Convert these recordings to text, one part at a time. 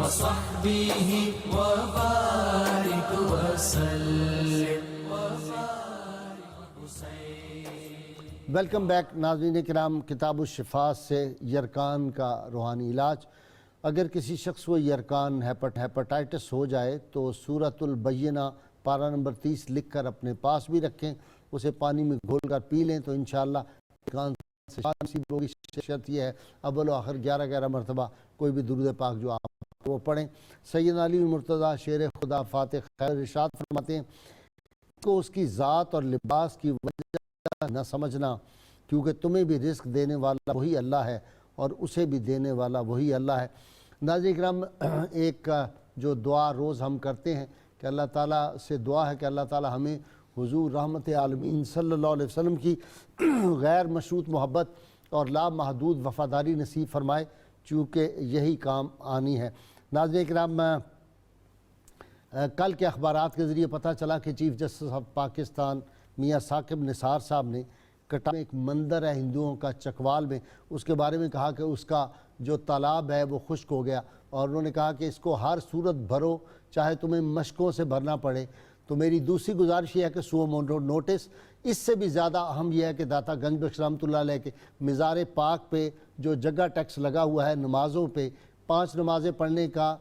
وصحبه وبارك وسلم. ویلکم بیک ناظرین کرام، کتاب الشفاء سے یرکان کا روحانی علاج۔ اگر کسی شخص کو یرکان ہیپاٹائٹس ہو جائے تو سورۃ البینہ پارہ نمبر 30 لکھ کر اپنے پاس بھی رکھیں، اسے پانی میں گھول کر پی لیں تو انشاءاللہ یرکان سے شفا نصیب ہوگی۔ شرط یہ ہے اول و آخر 11 مرتبہ کوئی بھی درود پاک جو آپ وہ پڑھیں۔ سیدنا علی مرتضیٰ شیر خدا فاتح خیر ارشاد فرماتے ہیں کو اس کی ذات اور لباس کی وجہ نہ سمجھنا، کیونکہ تمہیں بھی رزق دینے والا وہی اللہ ہے اور اسے بھی دینے والا وہی اللہ ہے۔ ناظرین کرام، ایک جو دعا روز ہم کرتے ہیں کہ اللہ تعالیٰ سے دعا ہے کہ اللہ تعالیٰ ہمیں حضور رحمت عالمین صلی اللہ علیہ وسلم کی غیر مشروط محبت اور لامحدود وفاداری نصیب فرمائے، چونکہ یہی کام آنی ہے۔ ناظرین کرام، کل کے اخبارات کے ذریعے پتہ چلا کہ چیف جسٹس آف پاکستان میاں ثاقب نثار صاحب نے کٹا میں ایک مندر ہے ہندوؤں کا چکوال میں، اس کے بارے میں کہا کہ اس کا جو تالاب ہے وہ خشک ہو گیا، اور انہوں نے کہا کہ اس کو ہر صورت بھرو، چاہے تمہیں مشکوں سے بھرنا پڑے۔ تو میری دوسری گزارش یہ ہے کہ سو نوٹس، اس سے بھی زیادہ اہم یہ ہے کہ داتا گنج بخش رحمۃ اللہ علیہ کے مزار پاک پہ جو جگہ ٹیکس لگا ہوا ہے نمازوں پہ، 5 نمازیں پڑھنے کا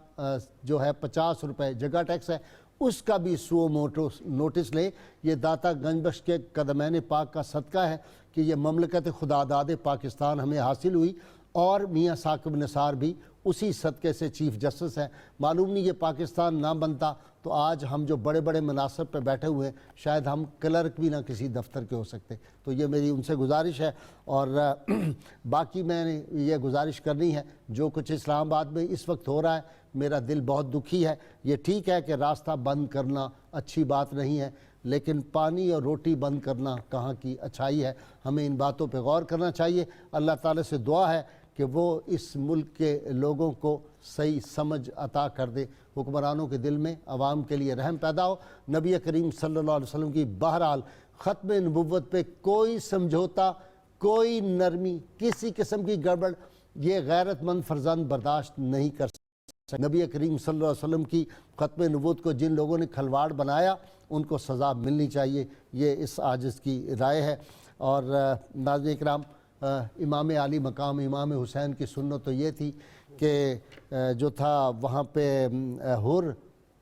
جو ہے 50 روپے جگہ ٹیکس ہے، اس کا بھی سو نوٹس لیں۔ یہ داتا گنج بخش کے قدمین پاک کا صدقہ ہے کہ یہ مملکت خداداد پاکستان ہمیں حاصل ہوئی، اور میاں ثاقب نثار بھی اسی صدقے سے چیف جسٹس ہیں۔ معلوم نہیں یہ پاکستان نہ بنتا تو آج ہم جو بڑے بڑے مناصب پہ بیٹھے ہوئے ہیں شاید ہم کلرک بھی نہ کسی دفتر کے ہو سکتے۔ تو یہ میری ان سے گزارش ہے، اور باقی میں نے یہ گزارش کرنی ہے، جو کچھ اسلام آباد میں اس وقت ہو رہا ہے میرا دل بہت دکھی ہے۔ یہ ٹھیک ہے کہ راستہ بند کرنا اچھی بات نہیں ہے، لیکن پانی اور روٹی بند کرنا کہاں کی اچھائی ہے؟ ہمیں ان باتوں پہ غور کرنا چاہیے۔ اللہ تعالیٰ سے دعا ہے کہ وہ اس ملک کے لوگوں کو صحیح سمجھ عطا کر دے، حکمرانوں کے دل میں عوام کے لیے رحم پیدا ہو۔ نبی کریم صلی اللہ علیہ وسلم کی بہرحال ختم نبوت پہ کوئی سمجھوتا، کوئی نرمی، کسی قسم کی گڑبڑ یہ غیرت مند فرزند برداشت نہیں کر سکتے۔ نبی کریم صلی اللہ علیہ وسلم کی ختم نبوت کو جن لوگوں نے کھلواڑ بنایا ان کو سزا ملنی چاہیے، یہ اس عاجز کی رائے ہے۔ اور ناظرین اکرام، امام علی مقام امام حسین کی سنت تو یہ تھی کہ جو تھا وہاں پہ حر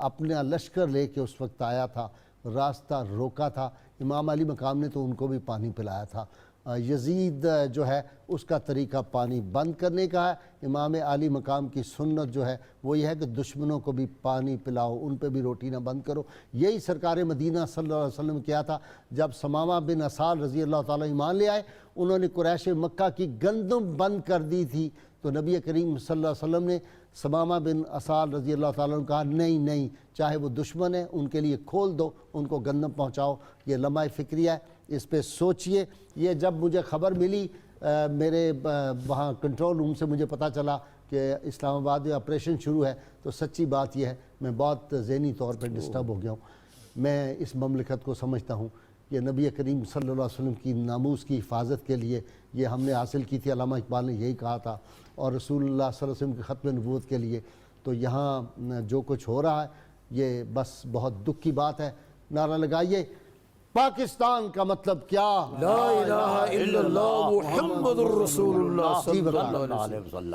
اپنا لشکر لے کے اس وقت آیا تھا، راستہ روکا تھا، امام علی مقام نے تو ان کو بھی پانی پلایا تھا۔ یزید جو ہے اس کا طریقہ پانی بند کرنے کا ہے، امام علی مقام کی سنت جو ہے وہ یہ ہے کہ دشمنوں کو بھی پانی پلاؤ، ان پہ بھی روٹی نہ بند کرو۔ یہی سرکار مدینہ صلی اللہ علیہ وسلم کیا تھا جب ثمامہ بن اسال رضی اللہ تعالیٰ ایمان لے آئے، انہوں نے قریش مکہ کی گندم بند کر دی تھی، تو نبی کریم صلی اللہ علیہ وسلم نے ثمامہ بن اسال رضی اللہ تعالیٰ نے کہا نہیں، چاہے وہ دشمن ہیں ان کے لیے کھول دو، ان کو گندم پہنچاؤ۔ یہ لمحہ فکریہ ہے، اس پہ سوچئے۔ یہ جب مجھے خبر ملی میرے وہاں کنٹرول روم سے مجھے پتہ چلا کہ اسلام آباد میں آپریشن شروع ہے، تو سچی بات یہ ہے میں بہت ذہنی طور پہ ڈسٹرب ہو گیا ہوں۔ میں اس مملکت کو سمجھتا ہوں یہ نبی کریم صلی اللہ علیہ وسلم کی ناموس کی حفاظت کے لیے یہ ہم نے حاصل کی تھی، علامہ اقبال نے یہی کہا تھا، اور رسول اللہ صلی اللہ علیہ وسلم کی ختم نبوت کے لیے۔ تو یہاں جو کچھ ہو رہا ہے یہ بس بہت دکھ کی بات ہے۔ نعرہ لگائیے پاکستان کا مطلب کیا؟ لا الہ الا اللہ محمد الرسول اللہ صلی اللہ علیہ وسلم۔